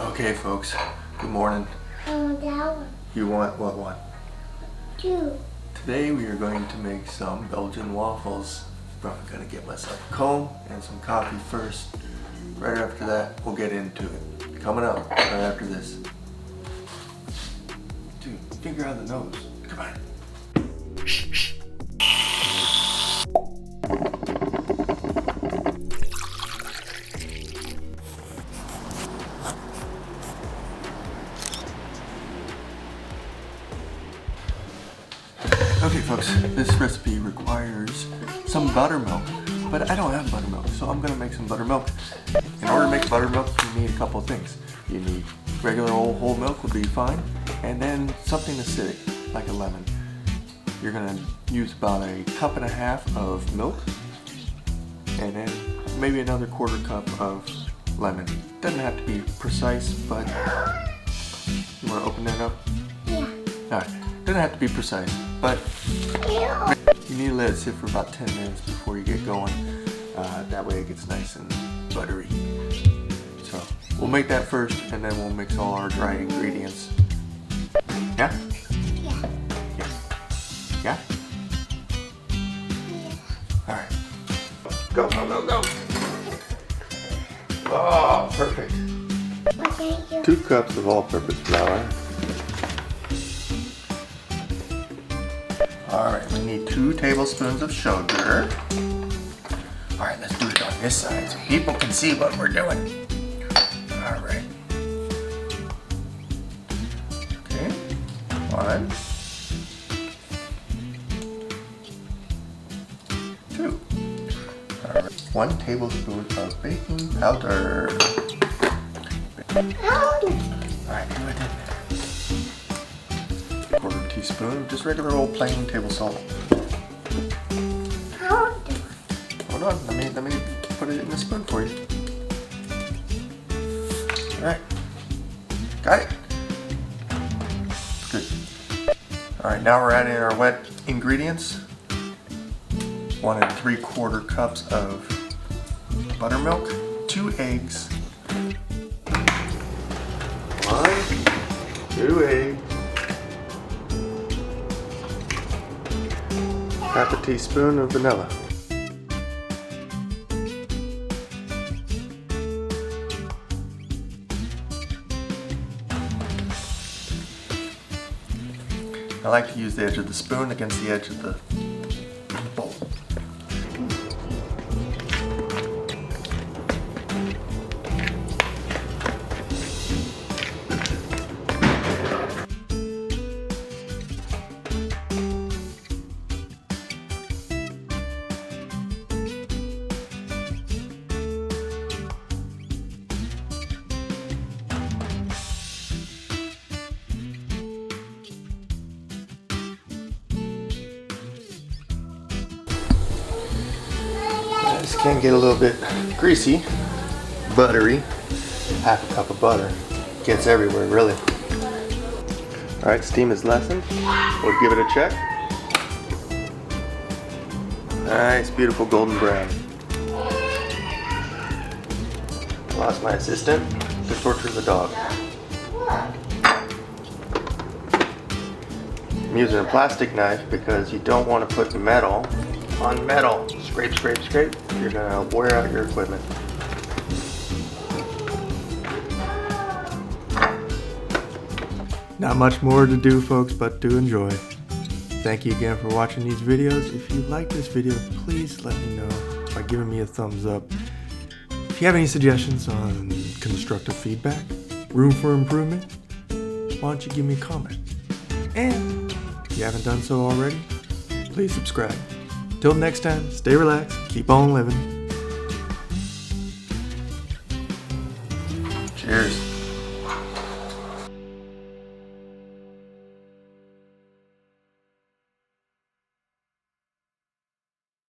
Okay, folks. Good morning. That one. You want what one? 2. Today we are going to make some Belgian waffles. I'm gonna get myself a comb and some coffee first. Right after that, we'll get into it. Coming up right after this. Dude, finger out of the nose. Come on. Okay folks, this recipe requires some buttermilk, but I don't have buttermilk, so I'm gonna make some buttermilk. In order to make buttermilk, you need a couple of things. You need regular old whole milk would be fine, and then something acidic, like a lemon. You're gonna use about a cup and a half of milk, and then maybe another quarter cup of lemon. Doesn't have to be precise, but you wanna open that up? Yeah. Alright, doesn't have to be precise, but you need to let it sit for about 10 minutes before you get going. That way it gets nice and buttery. So we'll make that first, and then we'll mix all our dry ingredients. Yeah? Yeah. Yeah? Yeah? Alright. Go, go, go, go! Oh, perfect. Thank you. 2 cups of all-purpose flour. Alright, we need 2 tablespoons of sugar. Alright, let's do it on this side so people can see what we're doing. Alright. Okay. 1. 2. Alright. 1 tablespoon of baking powder. Alright, do it in there. 1/4 teaspoon of just regular old plain table salt. Hold on, let me put it in the spoon for you. Alright. Got it? Good. Alright, now we're adding our wet ingredients. 1 3/4 cups of buttermilk, 2 eggs. 1, 2 eggs. Half a teaspoon of vanilla. I like to use the edge of the spoon against the edge of the bowl. This can get a little bit greasy, buttery. Half a cup of butter gets everywhere, really. All right, steam is lessened. We'll give it a check. Nice, beautiful golden brown. I lost my assistant to torture the dog. I'm using a plastic knife because you don't want to put metal on metal. Scrape, scrape, scrape. You're gonna wear out your equipment. Not much more to do, folks, but to enjoy. Thank you again for watching these videos. If you like this video, please let me know by giving me a thumbs up. If you have any suggestions on constructive feedback, room for improvement, why don't you give me a comment? And if you haven't done so already, please subscribe. Till next time, stay relaxed, keep on living. Cheers.